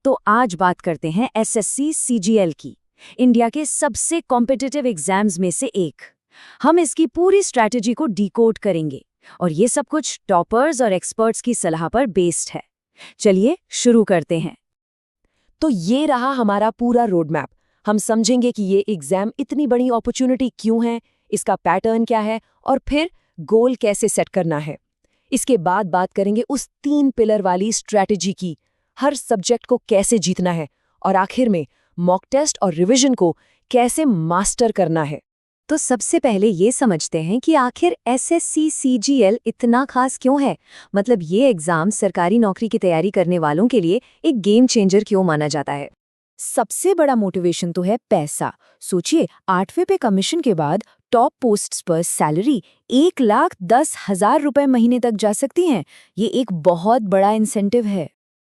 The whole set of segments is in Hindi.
तो आज बात करते हैं एसएससी सीजीएल की, इंडिया के सबसे कॉम्पिटिटिव एग्जाम्स में से एक। हम इसकी पूरी स्ट्रैटेजी को डिकोड करेंगे और ये सब कुछ टॉपर्स और एक्सपर्ट्स की सलाह पर बेस्ड है। चलिए शुरू करते हैं। तो ये रहा हमारा पूरा रोड मैप। हम समझेंगे कि ये एग्जाम इतनी बड़ी अपॉर्चुनिटी क्यों है, इसका पैटर्न क्या है और फिर गोल कैसे सेट करना है। इसके बाद बात करेंगे उस 3 पिलर वाली स्ट्रैटेजी की, हर सब्जेक्ट को कैसे जीतना है और आखिर में मॉक टेस्ट और रिवीजन को कैसे मास्टर करना है। तो सबसे पहले ये समझते हैं कि आखिर एसएससी सीजीएल इतना खास क्यों है। मतलब ये एग्जाम सरकारी नौकरी की तैयारी करने वालों के लिए एक गेम चेंजर क्यों माना जाता है। सबसे बड़ा मोटिवेशन तो है पैसा। सोचिए, 8वें पे कमीशन के बाद टॉप पोस्ट्स पर सैलरी 1,10,000 रुपए महीने तक जा सकती हैं। ये एक बहुत बड़ा इंसेंटिव है।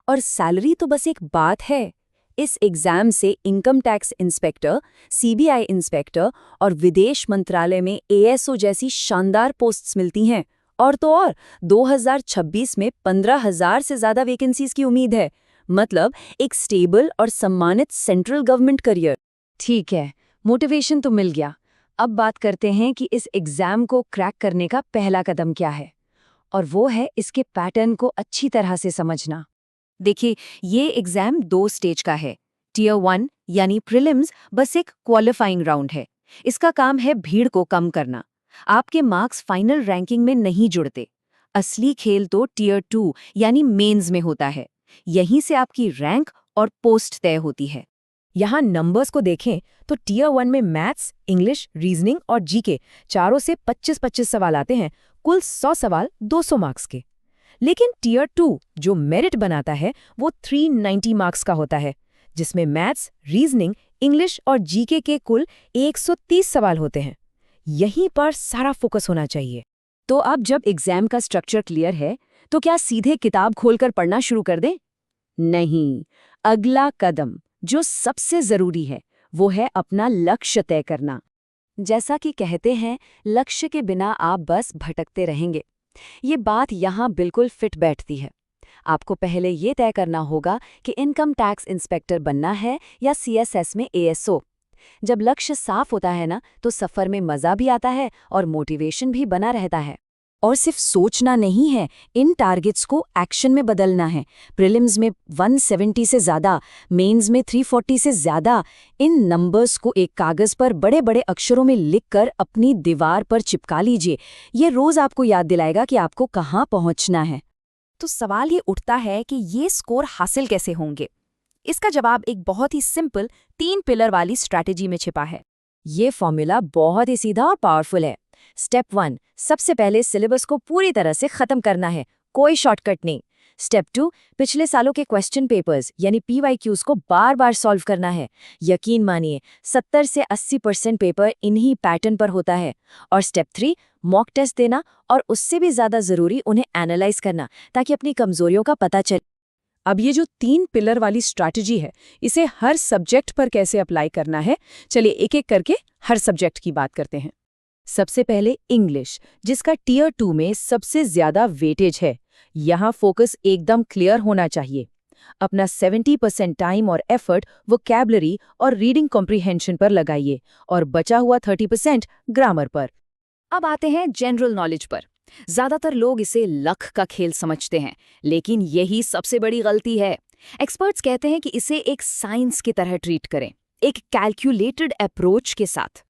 और सैलरी तो बस एक बात है, इस एग्जाम से income tax inspector, CBI inspector और विदेश मंत्रालय में एएसओ जैसी शानदार पोस्ट्स मिलती हैं। और तो और 2026 में 15,000 से ज्यादा वैकेंसीज की उम्मीद है। मतलब एक स्टेबल और सम्मानित सेंट्रल गवर्नमेंट करियर। ठीक है, मोटिवेशन तो मिल गया। अब बात करते हैं कि इस एग्जाम को क्रैक करने का पहला कदम क्या है, और वो है इसके पैटर्न को अच्छी तरह से समझना। देखिए, ये एग्जाम 2 स्टेज का है। टियर 1 यानी प्रीलिम्स बस एक क्वालिफाइंग राउंड है। इसका काम है भीड़ को कम करना। आपके मार्क्स फाइनल रैंकिंग में नहीं जुड़ते। असली खेल तो टियर 2 यानी मेंस में होता है। यहीं से आपकी रैंक और पोस्ट तय होती है। यहाँ नंबर्स को देखें तो टियर 1 में मैथ्स, इंग्लिश, रीजनिंग और जीके चारों से 25-25 सवाल आते हैं, कुल 100 सवाल 200 मार्क्स के। लेकिन टियर 2 जो मेरिट बनाता है वो 390 मार्क्स का होता है, जिसमें मैथ्स, रीजनिंग, इंग्लिश और जीके के कुल 130 सवाल होते हैं। यहीं पर सारा फोकस होना चाहिए। तो अब जब एग्जाम का स्ट्रक्चर क्लियर है, तो क्या सीधे किताब खोलकर पढ़ना शुरू कर दें? नहीं, अगला कदम जो सबसे जरूरी है वो है अपना लक्ष्य तय करना। जैसा कि कहते हैं, लक्ष्य के बिना आप बस भटकते रहेंगे। ये बात यहाँ बिल्कुल फिट बैठती है। आपको पहले ये तय करना होगा कि इनकम टैक्स इंस्पेक्टर बनना है या सीएसएस में एएसओ। जब लक्ष्य साफ होता है ना, तो सफर में मजा भी आता है और मोटिवेशन भी बना रहता है। और सिर्फ सोचना नहीं है, इन टारगेट्स को एक्शन में बदलना है। प्रीलिम्स में 170 से ज़्यादा, मेंस में 340 से ज़्यादा। इन नंबर्स को एक कागज़ पर बड़े बड़े अक्षरों में लिखकर अपनी दीवार पर चिपका लीजिए। ये रोज़ आपको याद दिलाएगा कि आपको कहाँ पहुँचना है। तो सवाल ये उठता है कि ये स्कोर हासिल कैसे होंगे। इसका जवाब एक बहुत ही सिंपल 3 पिलर वाली स्ट्रैटेजी में छिपा है। ये फॉर्मूला बहुत ही सीधा और पावरफुल है। स्टेप 1, सबसे पहले सिलेबस को पूरी तरह से खत्म करना है, कोई शॉर्टकट नहीं। स्टेप 2, पिछले सालों के क्वेश्चन पेपर्स यानी पीवाईक्यूज को बार बार सॉल्व करना है। यकीन मानिए 70 से 80% पेपर इन्हीं पैटर्न पर होता है। और स्टेप 3, मॉक टेस्ट देना, और उससे भी ज्यादा जरूरी उन्हें एनालाइज करना, ताकि अपनी कमजोरियों का पता चले। अब ये जो 3 पिलर वाली स्ट्रैटेजी है, इसे हर सब्जेक्ट पर कैसे अप्लाई करना है, चलिए एक एक करके हर सब्जेक्ट की बात करते हैं। सबसे पहले इंग्लिश, जिसका टियर 2 में सबसे ज्यादा वेटेज है। यहाँ फोकस एकदम क्लियर होना चाहिए। अपना 70% टाइम और एफर्ट वोकैबुलरी और रीडिंग कॉम्प्रिहेंशन पर लगाइए और बचा हुआ 30% ग्रामर पर। अब आते हैं जनरल नॉलेज पर। ज्यादातर लोग इसे लक का खेल समझते हैं, लेकिन यही सबसे बड़ी गलती है। एक्सपर्ट्स कहते हैं कि इसे एक साइंस की तरह ट्रीट करें, एक कैलकुलेटेड अप्रोच के साथ।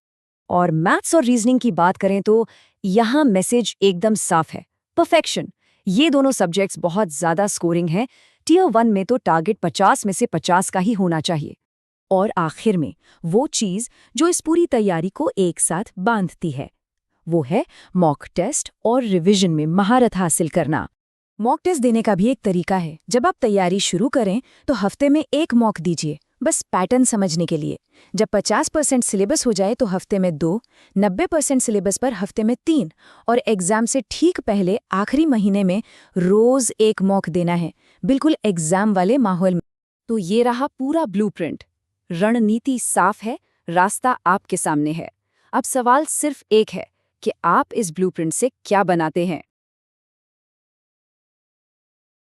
और मैथ्स और रीजनिंग की बात करें तो यहाँ मैसेज एकदम साफ है, परफेक्शन। ये दोनों सब्जेक्ट्स बहुत ज्यादा स्कोरिंग हैं। टियर 1 में तो टारगेट 50 में से 50 का ही होना चाहिए। और आखिर में वो चीज जो इस पूरी तैयारी को एक साथ बांधती है, वो है मॉक टेस्ट और रिवीजन में महारत हासिल करना। मॉक टेस्ट देने का भी एक तरीका है। जब आप तैयारी शुरू करें तो हफ्ते में एक मॉक दीजिए, बस पैटर्न समझने के लिए। जब 50% सिलेबस हो जाए तो हफ्ते में 2, 90% सिलेबस पर हफ्ते में 3, और एग्जाम से ठीक पहले आखिरी महीने में रोज एक मॉक देना है, बिल्कुल एग्जाम वाले माहौल में। तो ये रहा पूरा ब्लूप्रिंट। रणनीति साफ है, रास्ता आपके सामने है। अब सवाल सिर्फ एक है कि आप इस ब्लूप्रिंट से क्या बनाते हैं।